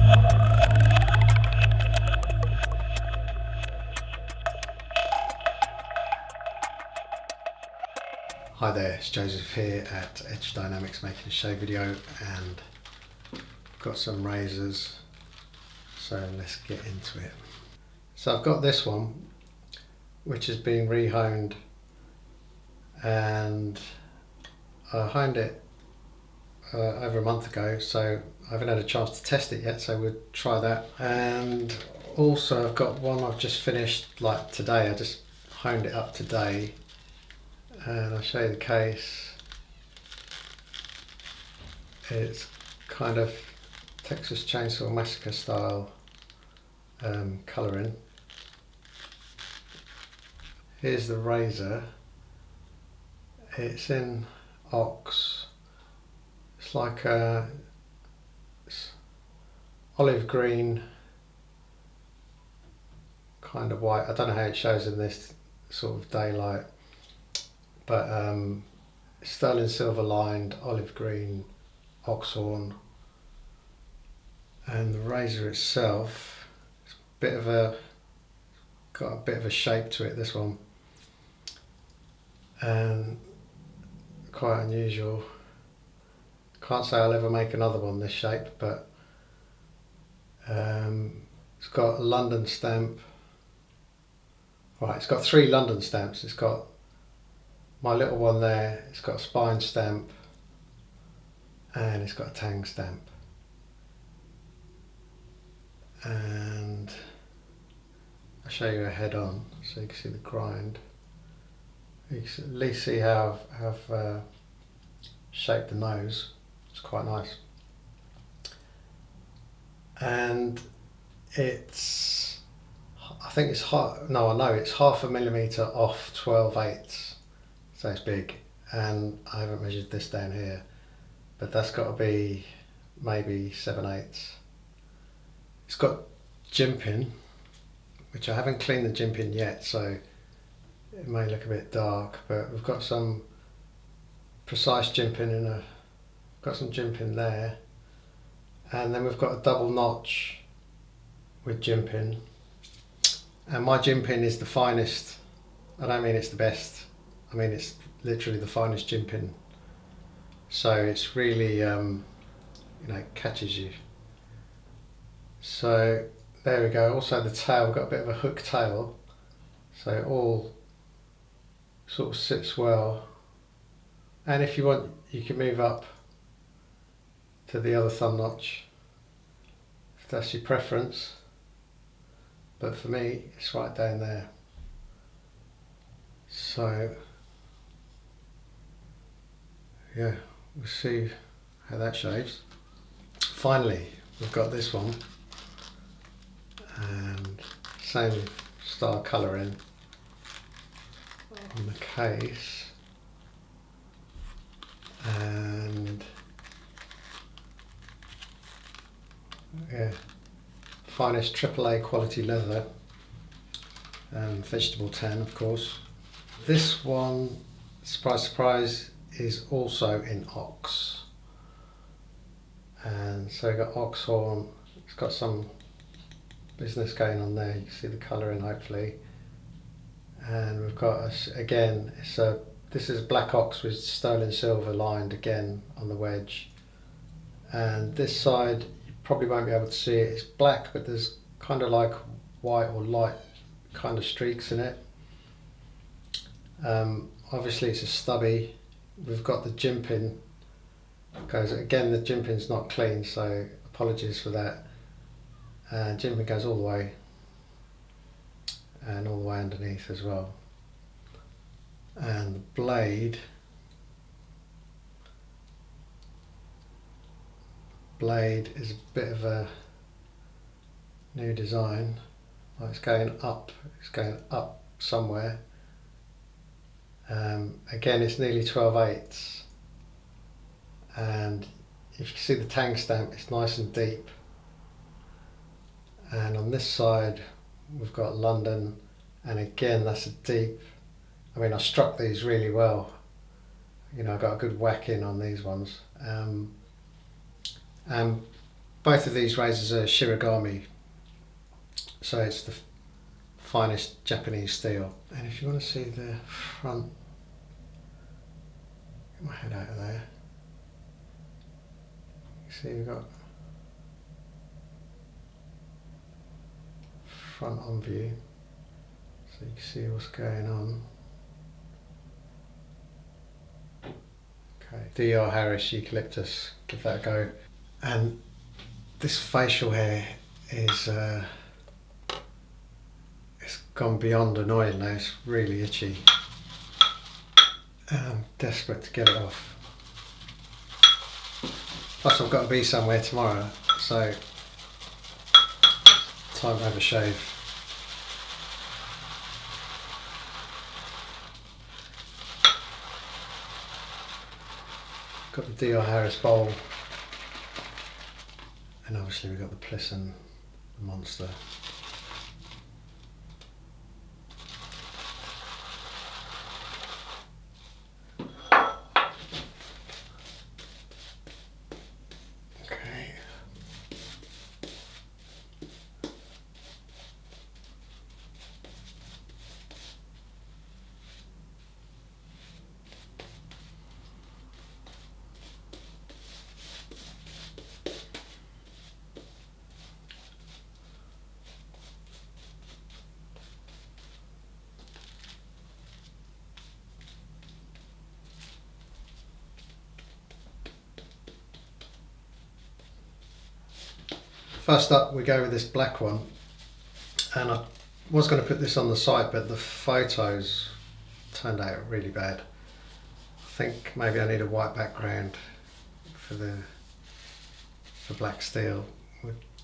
Hi there, it's Joseph here at Edge Dynamics making a shave video, and got some razors, so let's get into it. So I've got this one which has been rehoned, and I honed it over a month ago, so I haven't had a chance to test it yet, so we'll try that. And also I've got one I've just finished like today. I just honed it up today, and I'll show you the case. It's kind of Texas Chainsaw Massacre style colouring. Here's the razor. It's in ox. It's like it's olive green, kind of white. I don't know how it shows in this sort of daylight, but sterling silver lined olive green oxhorn. And the razor itself, it's got a bit of a shape to it, this one, and quite unusual. Can't say I'll ever make another one this shape, but it's got a London stamp. Right, it's got 3 London stamps. It's got my little one there, it's got a spine stamp, and it's got a tang stamp. And I'll show you a head on so you can see the grind. You can at least see how I've shaped the nose. It's quite nice. And it's, I think it's I know it's 0.5 millimetre off 12/8, so it's big. And I haven't measured this down here, but that's got to be maybe 7/8. It's got jimping, which I haven't cleaned the jimping yet, so it may look a bit dark, but we've got some precise jimping got some jimping there, and then we've got a double notch with jimping, and my jimping is the finest. I don't mean it's the best, I mean it's literally the finest jimping, so it's really it catches you. So there we go. Also the tail, we've got a bit of a hook tail, so it all sort of sits well. And if you want, you can move up to the other thumb notch if that's your preference, but for me it's right down there. So yeah, we'll see how that shaves. Finally, we've got this one, and same style colouring on the case, and yeah, finest AAA quality leather, and vegetable tan, of course. This one, surprise surprise, is also in ox, and so we've got oxhorn. It's got some business going on there. You can see the colouring hopefully, and we've got again, this is black ox with sterling silver lined again on the wedge, and this side you probably won't be able to see it. It's black, but there's kind of like white or light kind of streaks in it. Obviously it's a stubby. We've got the jimping goes, again the jimping's not clean, so apologies for that. Jimping goes all the way, and all the way underneath as well. And the blade is a bit of a new design. Well, it's going up somewhere. Again, it's nearly 12/8, and if you see the tang stamp, it's nice and deep. And on this side we've got London, and again that's a deep. I mean, I struck these really well, I got a good whack in on these ones, and both of these razors are shirigami, so it's the finest Japanese steel. And if you want to see the front, get my head out of there. You see we've got front on view, so you can see what's going on. Okay, DR Harris Eucalyptus, give that a go. And this facial hair is it's gone beyond annoying now, it's really itchy. And I'm desperate to get it off. Plus I've got to be somewhere tomorrow, so time to have a shave. Got the DR Harris bowl, and obviously we've got the Plisson Monster. Okay. First up we go with this black one, and I was going to put this on the site but the photos turned out really bad. I think maybe I need a white background for black steel,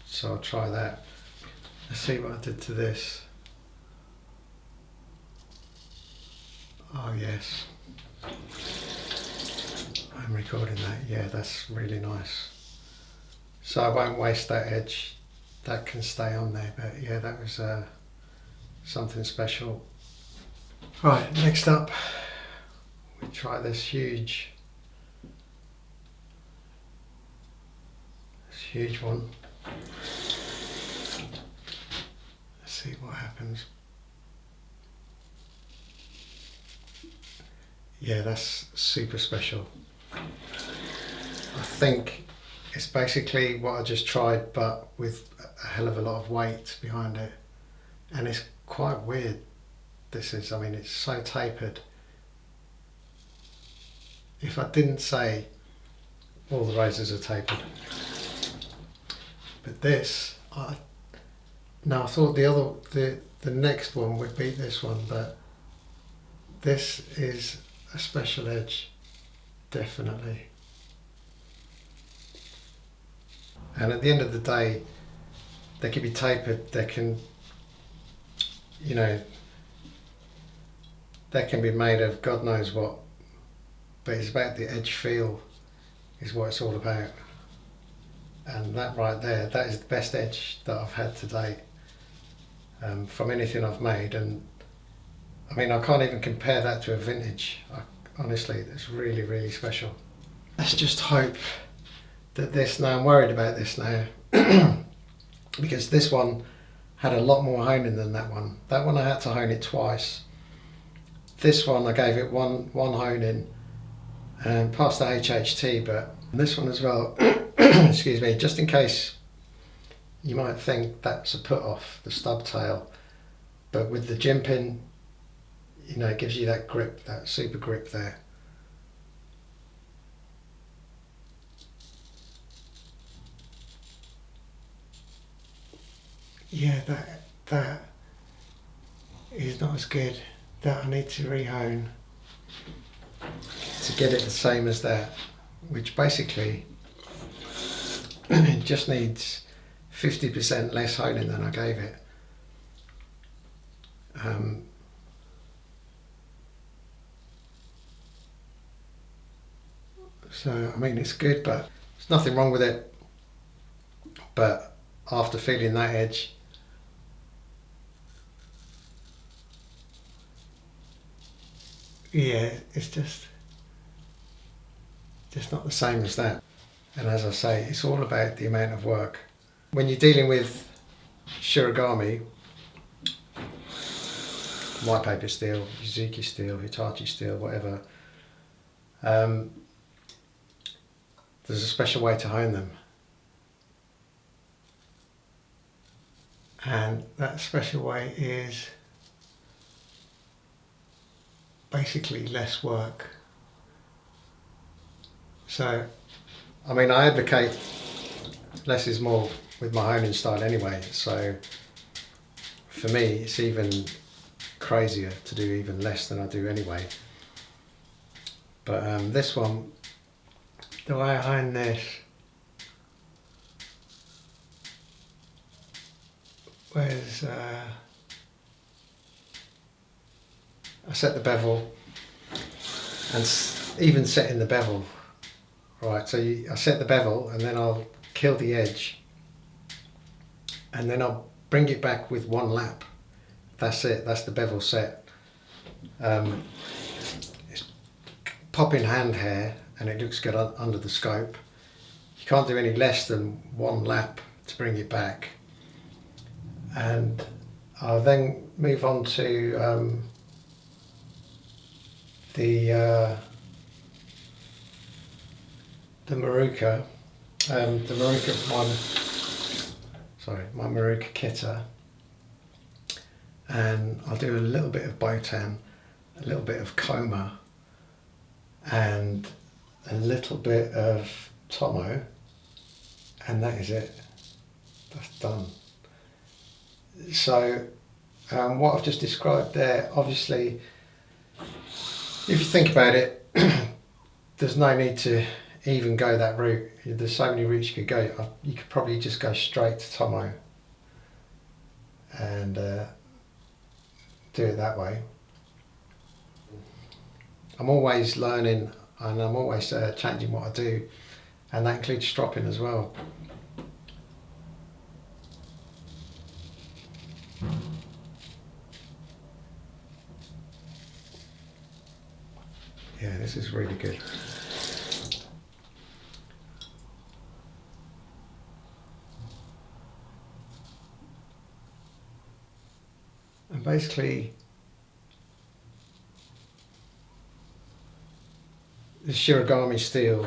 so I'll try that. Let's see what I did to this. Oh yes, I'm recording that. Yeah, that's really nice. So I won't waste that edge, that can stay on there, but yeah, that was something special. Right, next up we try this huge one. Let's see what happens. Yeah, that's super special. I think it's basically what I just tried, but with a hell of a lot of weight behind it. And it's quite weird, this is, I mean, it's so tapered. If I didn't say all the razors are tapered. But this, I thought the next one would beat this one, but this is a special edge, definitely. And at the end of the day, they can be tapered, they can, you know, they can be made of God knows what, but it's about the edge feel is what it's all about. And that right there, that is the best edge that I've had to date from anything I've made. And I mean, I can't even compare that to a vintage. Honestly, it's really, really special. Let's just hope that this, now I'm worried about this now, because this one had a lot more honing than that one. That one I had to hone it twice. This one I gave it one honing and passed the HHT, but this one as well, excuse me, just in case you might think that's a put off, the Stubtail, but with the jimping, you know, it gives you that grip, that super grip there. Yeah, that is not as good. That I need to rehone to get it the same as that, which basically it just needs 50% less honing than I gave it. So I mean, it's good, but there's nothing wrong with it. But after feeling that edge, yeah, it's just not the same as that. And as I say, it's all about the amount of work. When you're dealing with shirigami, white paper steel, Yuzuki steel, Hitachi steel, whatever, there's a special way to hone them. And that special way is basically less work. So, I mean, I advocate less is more with my honing style anyway, so for me it's even crazier to do even less than I do anyway. But this one, the way I hone this, whereas I set the bevel, and even setting the bevel, right, so I set the bevel and then I'll kill the edge and then I'll bring it back with one lap. That's it, that's the bevel set. It's popping hand hair and it looks good under the scope. You can't do any less than one lap to bring it back. And I'll then move on to the Maruka, my Maruka Kitta, and I'll do a little bit of Botan, a little bit of Koma, and a little bit of Tomo, and that is it. That's done. So what I've just described there, obviously, if you think about it, there's no need to even go that route. There's so many routes you could go. You could probably just go straight to Tomo and do it that way. I'm always learning and I'm always changing what I do, and that includes stropping as well. Yeah, this is really good. And basically, the shirigami steel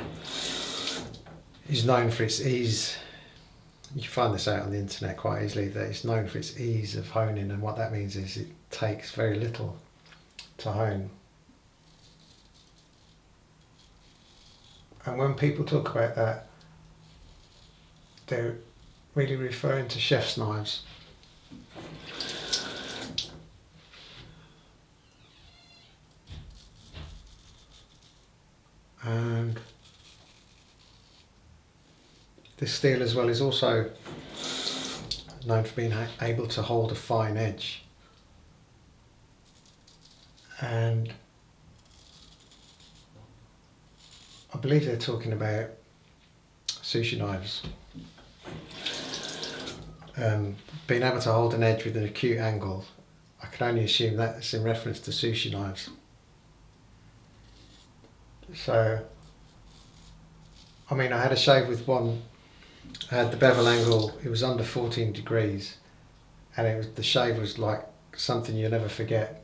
is known for its ease. You can find this out on the internet quite easily, that it's known for its ease of honing, and what that means is it takes very little to hone. And when people talk about that, they're really referring to chef's knives. And this steel as well is also known for being able to hold a fine edge. And I believe they're talking about sushi knives. Being able to hold an edge with an acute angle, I can only assume that's in reference to sushi knives. So, I mean, I had a shave with one, I had the bevel angle, it was under 14 degrees, and the shave was like something you'll never forget.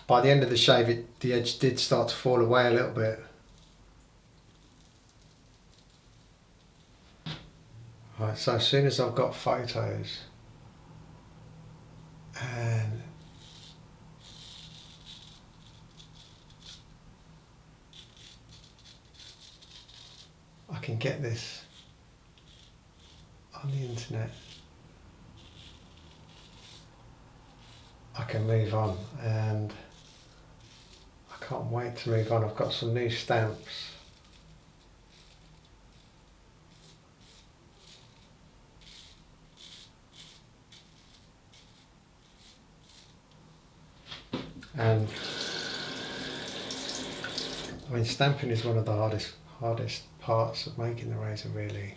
By the end of the shave, the edge did start to fall away a little bit. Right, so as soon as I've got photos, and I can get this on the internet, I can move on, and I can't wait to move on. I've got some new stamps. And I mean, stamping is one of the hardest parts of making the razor, really.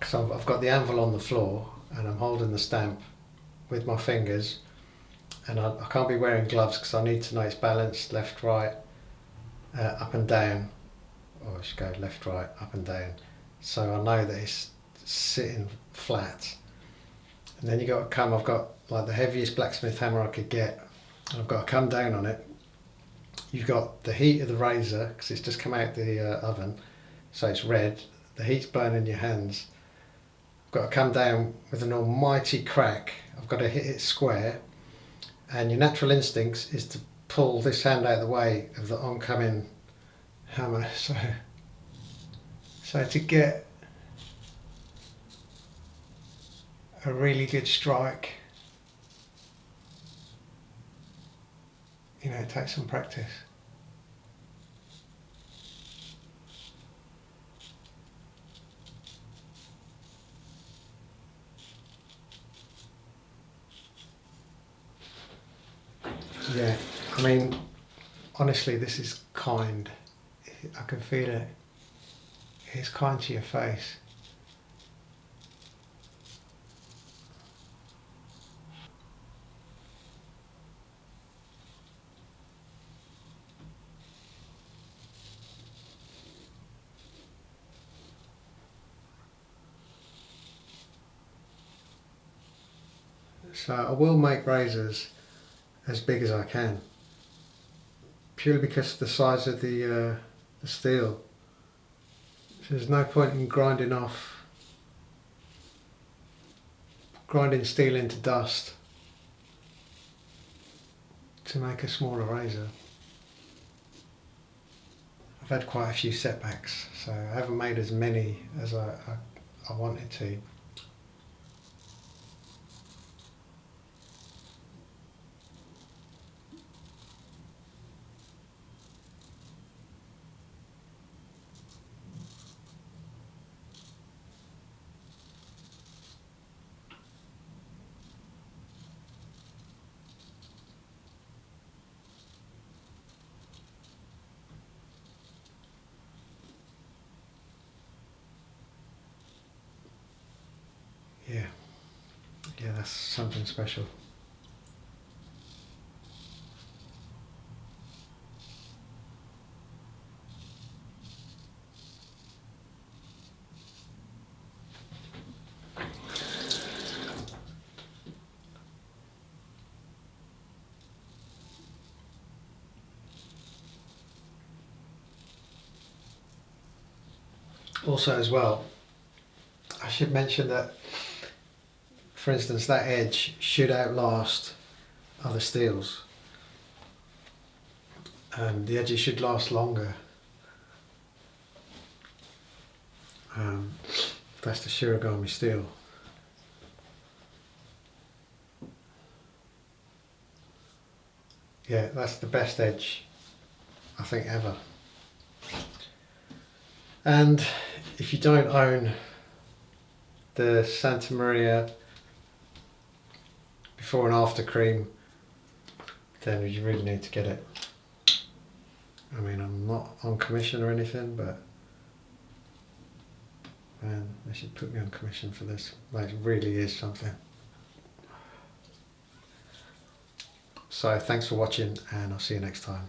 So I've got the anvil on the floor and I'm holding the stamp with my fingers, and I can't be wearing gloves because I need to know it's balanced left, right, up and down, or I should go left, right, up and down, so I know that it's sitting flat. And then you got to come, I've got like the heaviest blacksmith hammer I could get, and I've got to come down on it. You've got the heat of the razor because it's just come out the oven, so it's red, the heat's burning your hands. I've got to come down with an almighty crack, I've got to hit it square, and your natural instincts is to pull this hand out of the way of the oncoming hammer. So to get a really good strike, you know, it takes some practice. Yeah, I mean, honestly, this is kind. I can feel it. It's kind to your face. So I will make razors as big as I can, purely because of the size of the steel. So there's no point in grinding steel into dust to make a smaller razor. I've had quite a few setbacks, so I haven't made as many as I wanted to. Yeah, that's something special. Also as well, I should mention that, for instance, that edge should outlast other steels. The edges should last longer. That's the Shirogami steel. Yeah, that's the best edge I think ever. And if you don't own the Santa Maria before and after cream, then you really need to get it. I mean, I'm not on commission or anything, but man, they should put me on commission for this. Like, it really is something. So thanks for watching, and I'll see you next time.